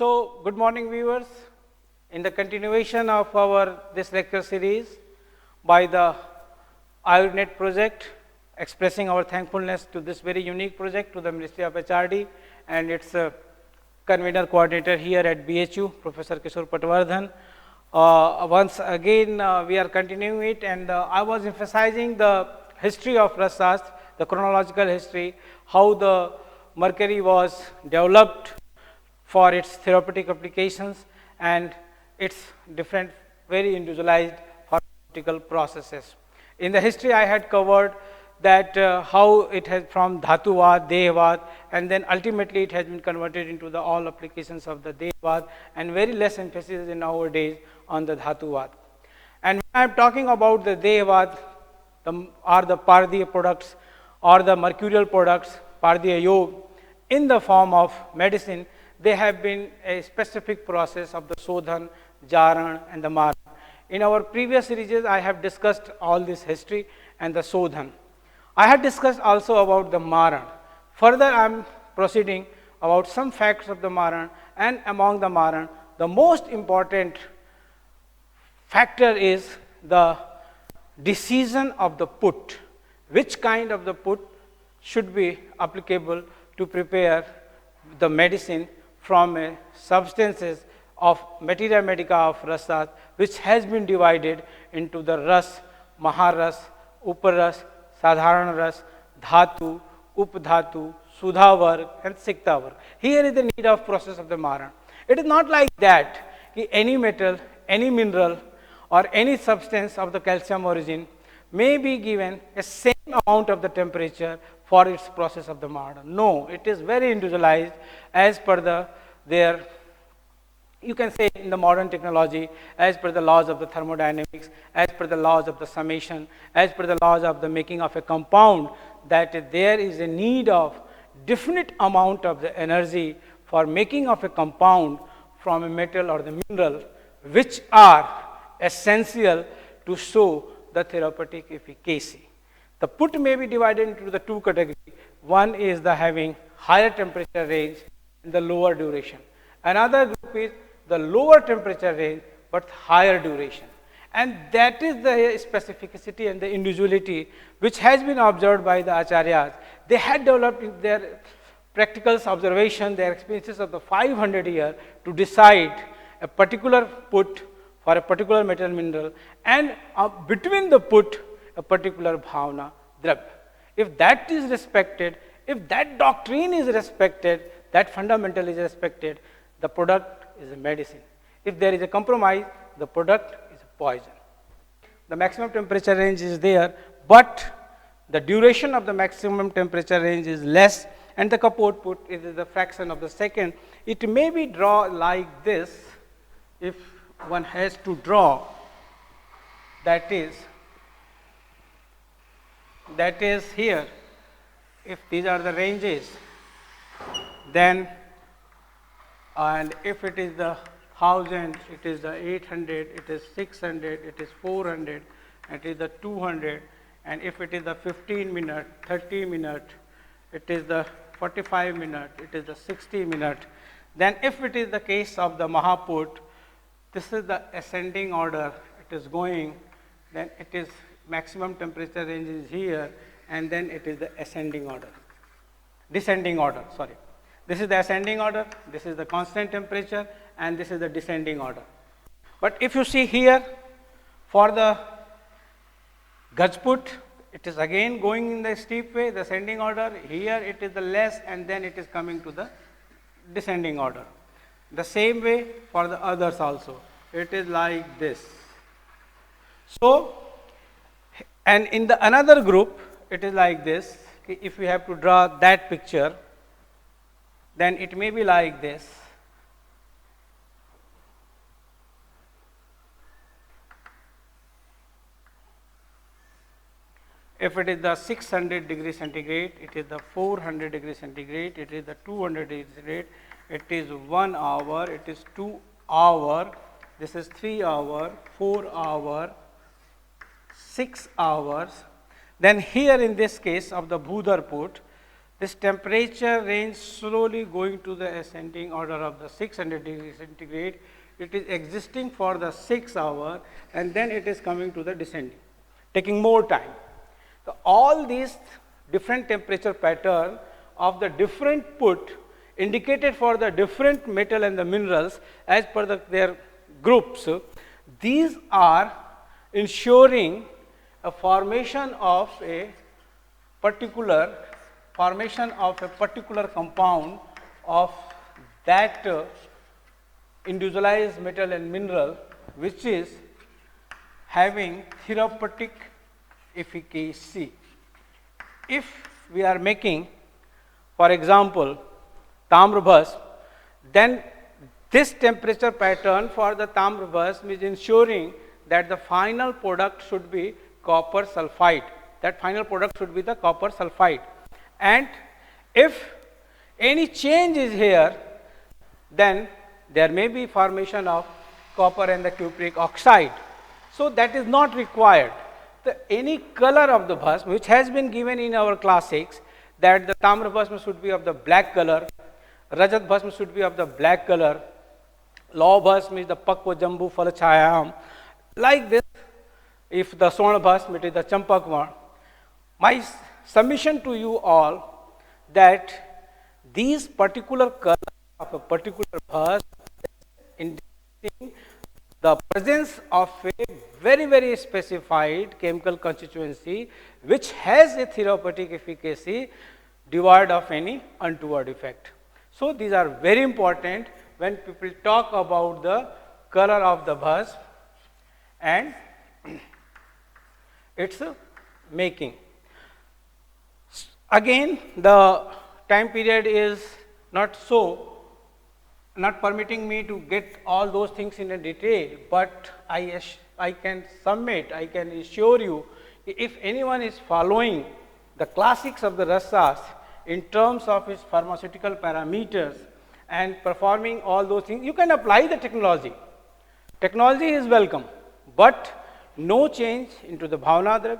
So, good morning viewers. In the continuation of our this lecture series by the IONET project, expressing our thankfulness to this very unique project to the Ministry of HRD and its convener coordinator here at BHU, Professor Kishore Patwardhan. Once again, we are continuing it, and I was emphasizing the history of Rasashastra, the chronological history, how the mercury was developed for its therapeutic applications and its different very individualized pharmaceutical processes. In the history I had covered that how it has from Dhatuvad, Dehvad, and then ultimately it has been converted into the all applications of the Dehvad, and very less emphasis in nowadays on the Dhatuvad. And when I am talking about the Dehvad, or the Pardhiya products or the mercurial products, Pardhiya Yog, in the form of medicine, they have been a specific process of the Sodhan, Jaran and the Maran. In our previous series, I have discussed all this history and the Sodhan. I had discussed also about the Maran. Further, I am proceeding about some facts of the Maran, and among the Maran, the most important factor is the decision of the put. Which kind of the put should be applicable to prepare the medicine from substances of materia medica of rasas, which has been divided into the ras, maharas, uparas, sadharan ras, dhatu, updhatu, sudhavarg and siktavarg. Here is the need of process of the Maran. It is not like that any metal, any mineral or any substance of the calcium origin may be given a same amount of the temperature for its process of the Maran. No, it is very individualized as per their, you can say in the modern technology, as per the laws of the thermodynamics, as per the laws of the summation, as per the laws of the making of a compound, that there is a need of definite amount of the energy for making of a compound from a metal or the mineral, which are essential to show the therapeutic efficacy. The put may be divided into the two categories. One is the having higher temperature range and the lower duration. Another group is the lower temperature range but higher duration. And that is the specificity and the individuality which has been observed by the Acharyas. They had developed their practical observation, their experiences of the 500 years to decide a particular put for a particular metal mineral, and between the put a particular bhavana dravya. If that is respected, if that doctrine is respected, that fundamental is respected, the product is a medicine. If there is a compromise, the product is a poison. The maximum temperature range is there, but the duration of the maximum temperature range is less, and the capote put is the fraction of the second. It may be drawn like this, if one has to draw, that is here, if these are the ranges, then, and if it is the 1000, it is the 800, it is 600, it is 400, it is the 200, and if it is the 15 minute, 30 minute, it is the 45 minute, it is the 60 minute. Then if it is the case of the Mahaput, this is the ascending order, it is going, then it is maximum temperature range is here, and then it is the ascending order, descending order, sorry. This is the ascending order, this is the constant temperature, and this is the descending order. But if you see here, for the Gajput, it is again going in the steep way, the ascending order, here it is the less, and then it is coming to the descending order. The same way for the others also, it is like this. So, and in the another group, it is like this. If we have to draw that picture, then it may be like this. If it is the 600 degree centigrade, it is the 400 degree centigrade, it is the 200 degree centigrade, it is 1 hour, it is 2 hour, this is 3 hour, 4 hour, 6 hours. Then here in this case of the Bhudar put, this temperature range slowly going to the ascending order of the 600 degrees centigrade. It is existing for the 6 hours and then it is coming to the descending, taking more time. So, all these different temperature pattern of the different put indicated for the different metal and the minerals as per their groups. These are ensuring a formation of a particular compound of that individualized metal and mineral, which is having therapeutic efficacy. If we are making, for example, tamra bhasm, then this temperature pattern for the tamra bhasm is ensuring that the final product should be copper sulfide. That final product should be the copper sulfide. And if any change is here, then there may be formation of copper and the cupric oxide. So, that is not required. Any color of the bhasm, which has been given in our class 6, that the tamra bhasm should be of the black color, rajat bhasm should be of the black color, law bhasm is the pakva jambu falachayam. Like this, if the swarna bhasm, it is the champakvarn. My submission to you all that these particular colors of a particular bhasm indicating the presence of a very specified chemical constituency which has a therapeutic efficacy devoid of any untoward effect. So, these are very important when people talk about the color of the bhasm and its making. Again, the time period is not permitting me to get all those things in a detail, but I can submit, I can assure you, if anyone is following the classics of the rasas in terms of its pharmaceutical parameters and performing all those things, you can apply the technology. Technology is welcome, but no change into the bhavana drug,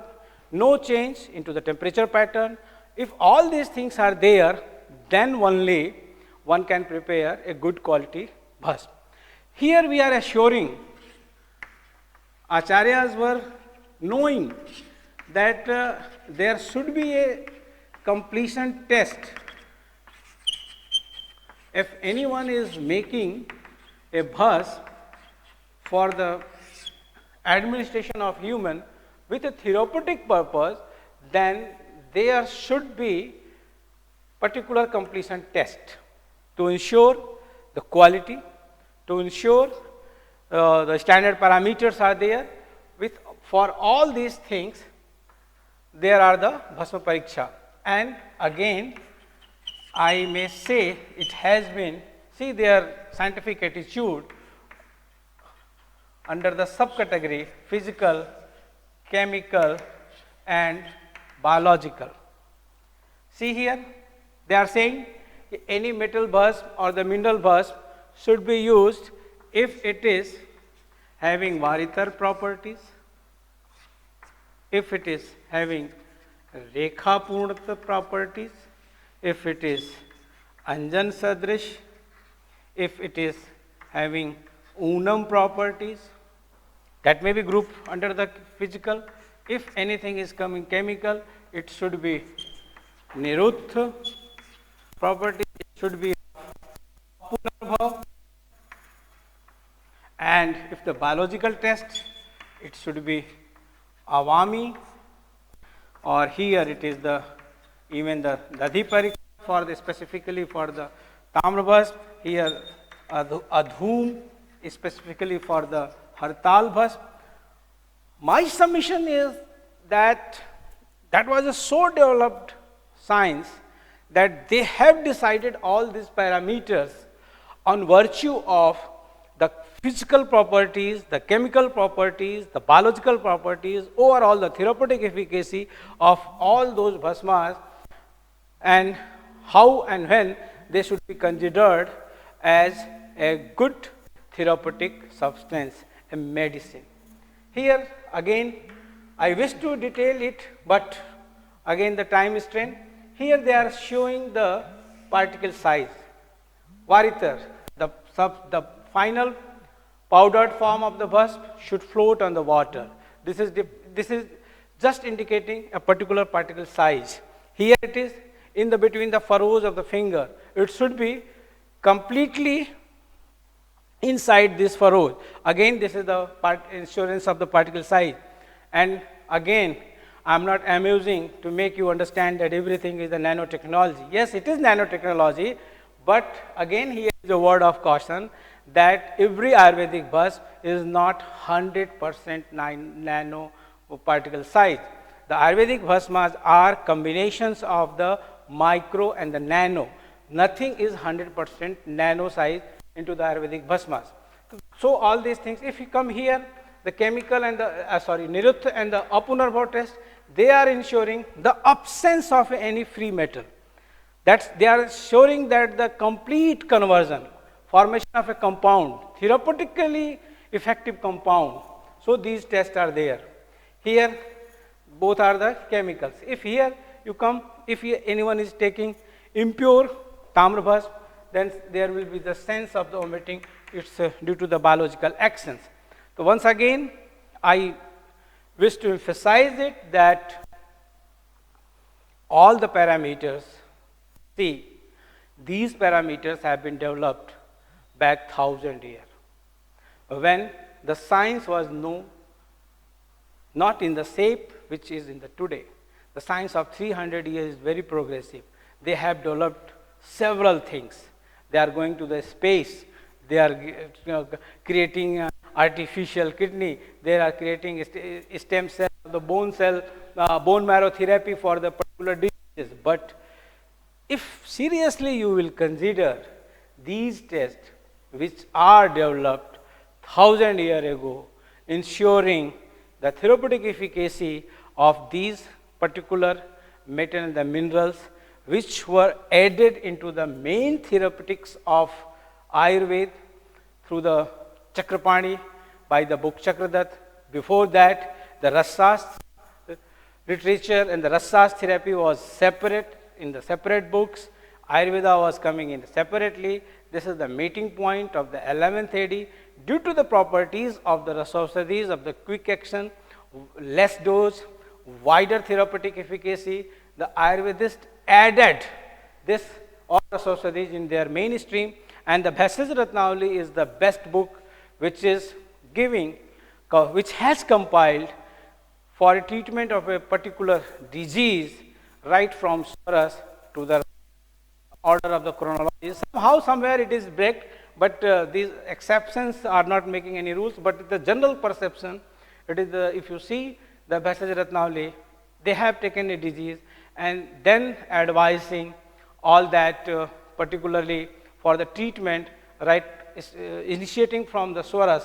no change into the temperature pattern. If all these things are there, then only one can prepare a good quality bhasm. Here we are assuring, acharyas were knowing that there should be a completion test. If anyone is making a bhasm for the administration of human with a therapeutic purpose, then there should be particular completion test to ensure the quality, to ensure the standard parameters are there. For all these things, there are the bhasma pariksha. And again, I may say it has been, see their scientific attitude under the subcategory physical, chemical and biological. See here, they are saying any metal bhasm or the mineral bhasm should be used if it is having varitar properties, if it is having rekha purnata properties, if it is anjan sadrish, if it is having unam properties, that may be grouped under the physical. If anything is coming chemical, it should be nirutha property, it should be punarbhav, and if the biological test, it should be avami, or here it is the even the dadhi parikha for the specifically for the tamra bhasm, here adhum specifically for the hartal bhasm. My submission is that that was a so developed science that they have decided all these parameters on virtue of the physical properties, the chemical properties, the biological properties, overall the therapeutic efficacy of all those bhasmas, and how and when they should be considered as a good therapeutic substance, a medicine. Here again I wish to detail it, but again the time is strained. here they are showing the particle size. Varitar, the final powdered form of the wasp should float on the water. This is just indicating a particular particle size. Here it is in the between the furrows of the finger. It should be completely inside this furrow. Again, this is the insurance of the particle size. And again, I am not amusing to make you understand that everything is the nanotechnology. Yes, it is nanotechnology, but again here is a word of caution that every Ayurvedic wasp is not 100% nano particle size. The Ayurvedic vasmas are combinations of the micro and the nano. Nothing is 100% nano size into the Ayurvedic vasmas. So all these things, if you come here, the chemical and the, Nirutha and the Apunarva test, they are ensuring the absence of any free metal. They are showing that the complete conversion, formation of a compound, therapeutically effective compound. So these tests are there. Here, both are the chemicals. If here you come, if anyone is taking impure Tamravasp, then there will be the sense of the omitting. It's due to the biological actions. So once again, I wish to emphasize it that all the parameters, see, these parameters have been developed back 1,000 years, when the science was not in the shape which is in the today. The science of 300 years is very progressive. They have developed several things. They are going to the space. They are creating artificial kidney. They are creating stem cell, the bone marrow therapy for the particular diseases. But if seriously you will consider these tests which are developed 1,000 years ago, ensuring the therapeutic efficacy of these particular metal and the minerals which were added into the main therapeutics of Ayurveda through the Chakrapani by the book Chakradatta. Before that, the Rasas literature and the Rasas therapy was separate in the separate books. Ayurveda was coming in separately. This is the meeting point of the 11th AD. Due to the properties of the Rasausadhis of the quick action, less dose, wider therapeutic efficacy, the Ayurvedists added this all Rasausadhis in their mainstream, and the Bhaishya Ratnavali is the best book which has compiled for a treatment of a particular disease right from Swaras to the order of the chronology. Somehow, somewhere it is break, but these exceptions are not making any rules, but the general perception, it is if you see the Bhaishya Ratnavali, they have taken a disease and then advising all that particularly for the treatment, right, initiating from the Swaras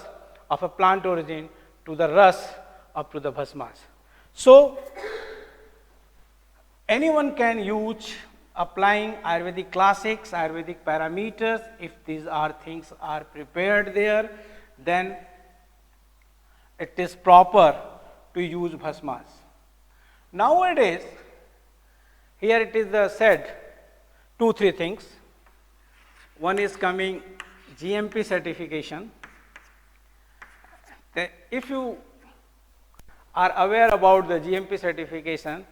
of a plant origin to the Ras up to the Bhasmas. So, anyone can use applying Ayurvedic classics, Ayurvedic parameters. If these things are prepared there, then it is proper to use Bhasmas. Nowadays, here it is said 2-3 things. One is coming GMP certification. If you are aware about the GMP certification,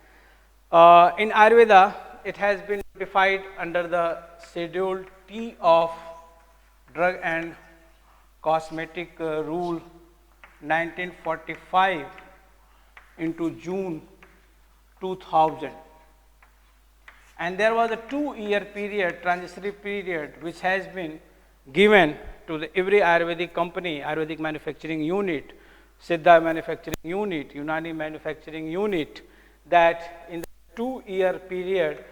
in Ayurveda, it has been notified under the Schedule T of Drug and Cosmetic Rule 1945 into June 2000. And there was a 2-year period, transitionary period, which has been given to every Ayurvedic company, Ayurvedic manufacturing unit, Siddha manufacturing unit, Unani manufacturing unit, that in the 2-year period,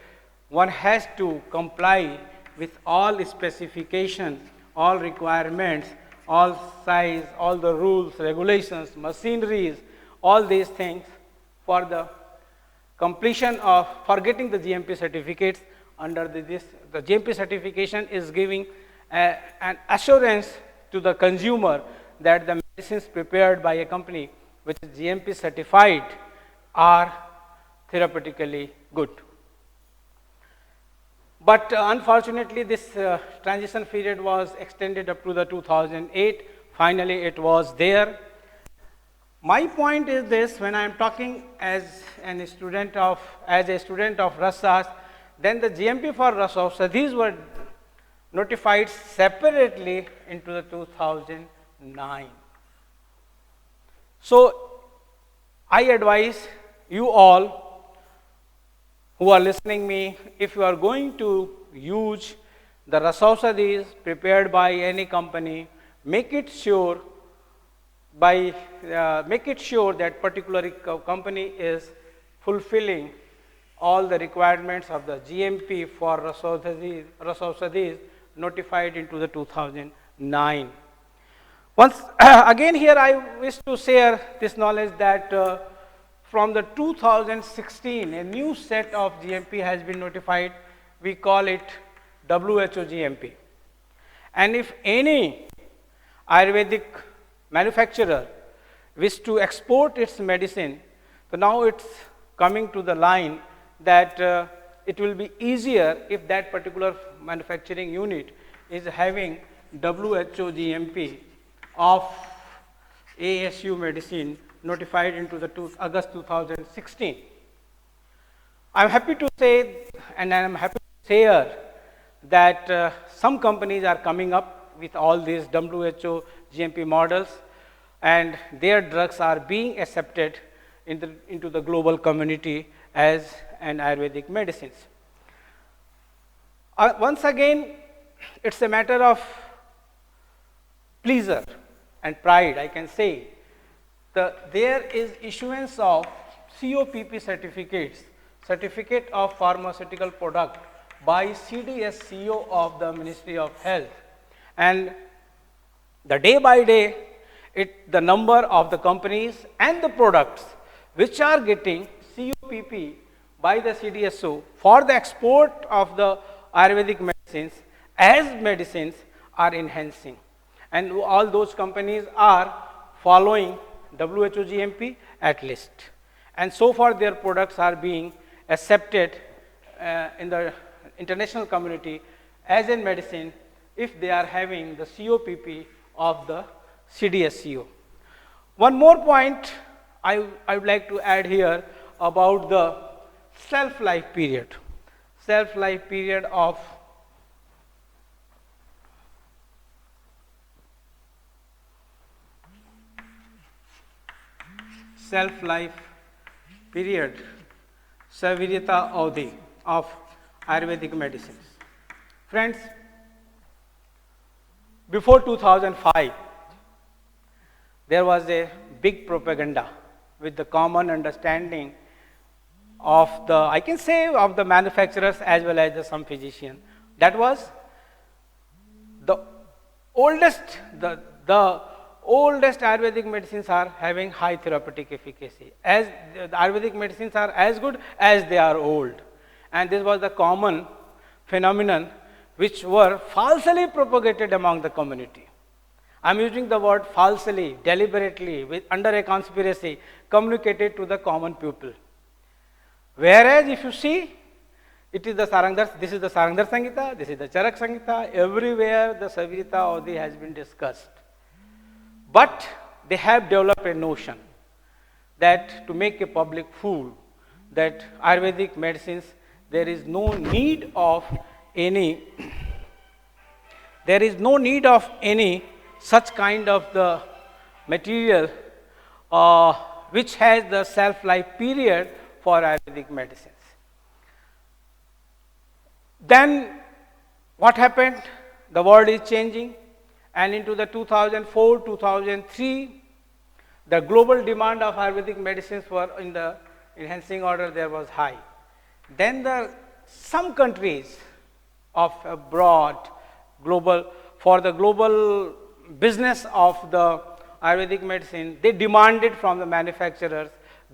one has to comply with all specifications, all requirements, all size, all the rules, regulations, machineries, all these things for the completion of getting the GMP certificates. Under the GMP certification is giving an assurance to the consumer that the medicines prepared by a company which is GMP certified are therapeutically good. But unfortunately, this transition period was extended up to the 2008. Finally, it was there. My point is this: when I am talking as a student of Rasas, then the GMP for Rasausa, these were notified separately into the 2009. So I advise you all who are listening me, if you are going to use the Rasausadis prepared by any company, make it sure that particular company is fulfilling all the requirements of the GMP for Rasausadis notified into the 2009. Once again here I wish to share this knowledge that from the 2016 a new set of GMP has been notified. We call it WHO GMP. And if any Ayurvedic manufacturer wish to export its medicine, so now it's coming to the line that it will be easier if that particular manufacturing unit is having WHO GMP of ASU medicine notified into the August 2016. I am happy to say, and I am happy to share that some companies are coming up with all these WHO GMP models, and their drugs are being accepted into the global community as an Ayurvedic medicines. Once again, it's a matter of pleasure and pride, I can say. There is issuance of COPP certificates, Certificate of Pharmaceutical Product, by CDSCO of the Ministry of Health. And the day by day, the number of the companies and the products which are getting COPP by the CDSCO for the export of the Ayurvedic medicines as medicines are enhancing. And all those companies are following WHO GMP at least. And so far their products are being accepted in the international community as in medicine if they are having the COPP of the CDSCO. One more point I would like to add here about the shelf-life period. Shelf-life period of Savirita Avadhi of Ayurvedic medicines. Friends, before 2005, there was a big propaganda with the common understanding of the, I can say, of the manufacturers as well as some physicians. That was the oldest Ayurvedic medicines are having high therapeutic efficacy. As the Ayurvedic medicines are as good as they are old. And this was the common phenomenon which were falsely propagated among the community. I am using the word falsely, deliberately, under a conspiracy, communicated to the common people. Whereas if you see, it is the Sarangdar, this is the Sarangdar Samhita, this is the Charak Samhita, everywhere the Savirita Avadhi has been discussed. But they have developed a notion that to make a public fool, that Ayurvedic medicines, there is no need of any such kind of the material which has the shelf-life period for Ayurvedic medicines. Then what happened? The world is changing, and into the 2004, 2003, the global demand of Ayurvedic medicines were in the enhancing order, there was high. Then some countries of abroad, for the global business of the Ayurvedic medicine, they demanded from the manufacturers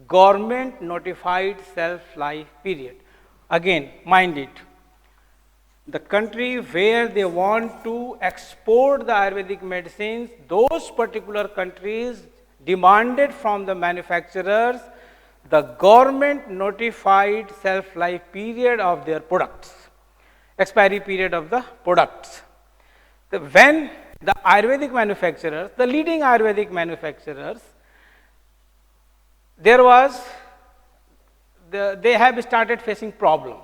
government notified shelf-life period. Again, mind it, the country where they want to export the Ayurvedic medicines, those particular countries demanded from the manufacturers the government notified shelf-life period of their products. expiry period of the products. When the Ayurvedic manufacturers, the leading Ayurvedic manufacturers, they have started facing problem.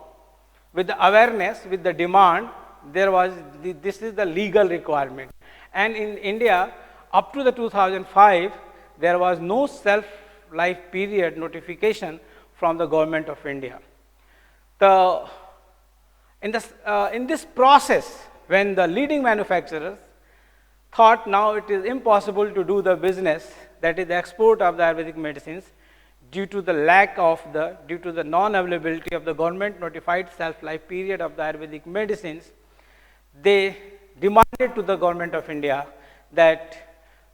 With the awareness, with the demand, this is the legal requirement. And in India, up to the 2005, there was no self-life period notification from the government of India. In this process, when the leading manufacturers thought now it is impossible to do the business, that is the export of the Ayurvedic medicines, due to the non-availability of the government notified self-life period of the Ayurvedic medicines, they demanded to the government of India that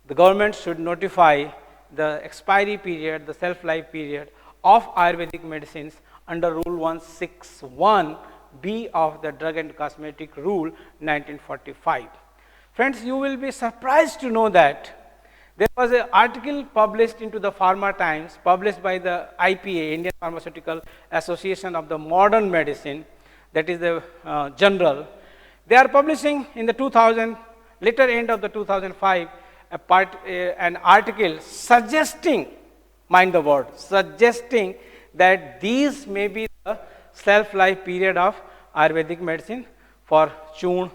the government should notify the expiry period, the self-life period of Ayurvedic medicines under Rule 161B of the Drug and Cosmetic Rule 1945. Friends, you will be surprised to know that there was an article published into the Pharma Times, published by the IPA, Indian Pharmaceutical Association of the Modern Medicine, that is the journal. They are publishing in the later end of the 2005, an article suggesting, mind the word, suggesting that these may be the self-life period of Ayurvedic medicine for Chun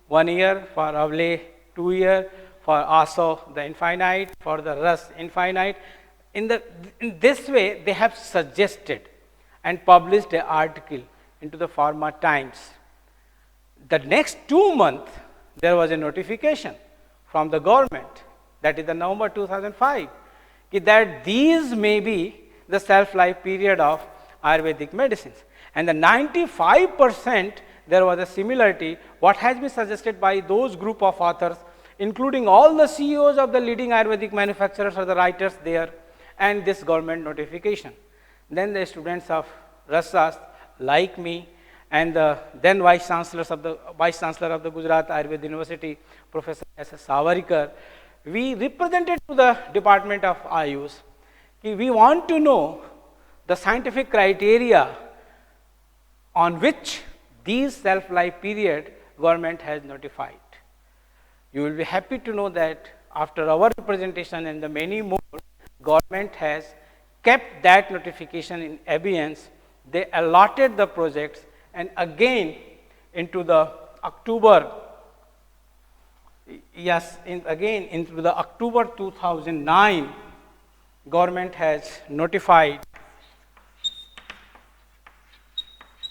1 year, for Avle 2 years, for also the infinite, for the Ras infinite. In this way, they have suggested and published an article into the Pharma Times. The next 2 months, there was a notification from the government, that is the November 2005, that these may be the self-life period of Ayurvedic medicines. And the 95%, there was a similarity, what has been suggested by those group of authors, including all the CEOs of the leading Ayurvedic manufacturers or the writers there, and this government notification. Then the students of Rasas, like me, and the then Vice Chancellor of the Gujarat Ayurveda University, Professor S.S. Savarkar, we represented to the Department of Ayush, we want to know the scientific criteria on which these self-life period government has notified. You will be happy to know that after our representation and the many more, government has kept that notification in abeyance. They allotted the projects, and again into the October 2009, government has notified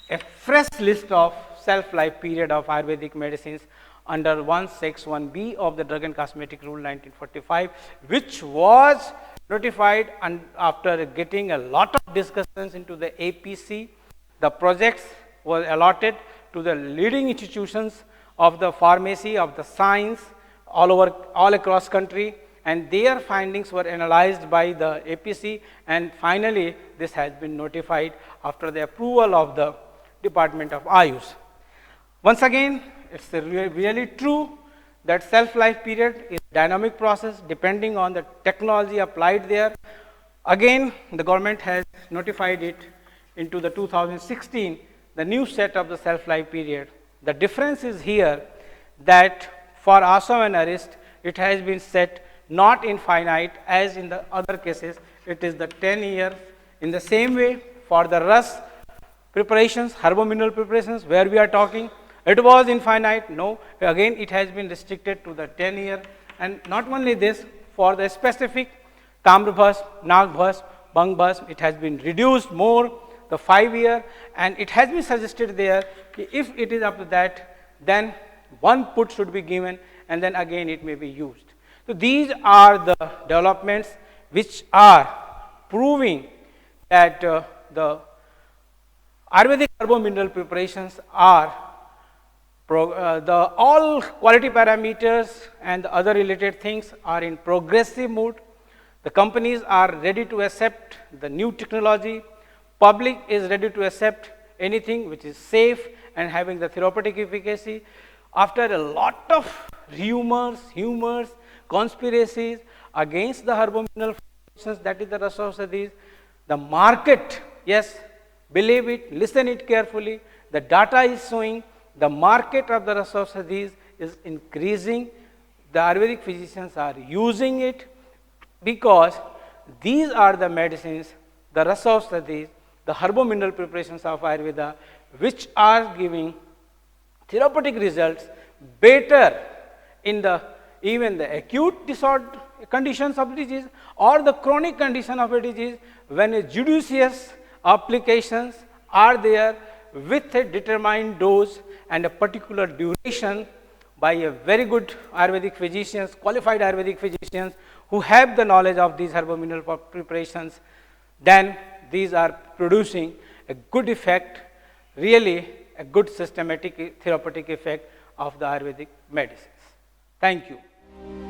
a fresh list of self-life period of Ayurvedic medicines under 161B of the Drug and Cosmetic Rule 1945, which was notified, and after getting a lot of discussions into the APC, the projects were allotted to the leading institutions of the pharmacy, of the science, all across country, and their findings were analyzed by the APC, and finally this has been notified after the approval of the Department of Ayush. Once again, it's really true that self-life period is a dynamic process depending on the technology applied there. Again, the government has notified it into the 2016, the new set of the self-life period. The difference is here that for Assam and Arist, it has been set not infinite as in the other cases, it is the 10 years. In the same way, for the Ras preparations, herbomineral preparations, where we are talking, it was infinite. No, again it has been restricted to the 10 year. And not only this, for the specific Tamrbhas, Nagbhas, Bangbhas, it has been reduced more, the 5 year, and it has been suggested there, if it is up to that, then one put should be given, and then again it may be used. So these are the developments which are proving that the Ayurvedic herbomineral preparations are all quality parameters and the other related things are in progressive mood. The companies are ready to accept the new technology. Public is ready to accept anything which is safe and having the therapeutic efficacy. After a lot of rumors, conspiracies against the herbomineral formulations, that is the Rasaushadhis, the market, yes, believe it, listen it carefully, the data is showing the market of the Rasa Aushadhis is increasing. The Ayurvedic physicians are using it because these are the medicines, the Rasa Aushadhis, the herbo-mineral preparations of Ayurveda, which are giving therapeutic results better in the even the acute disorder conditions of disease or the chronic condition of a disease, when a judicious applications are there with a determined dose and a particular duration by a very good Ayurvedic physicians, qualified Ayurvedic physicians who have the knowledge of these herbo-mineral preparations, then these are producing a good effect, really a good systematic therapeutic effect of the Ayurvedic medicines. Thank you.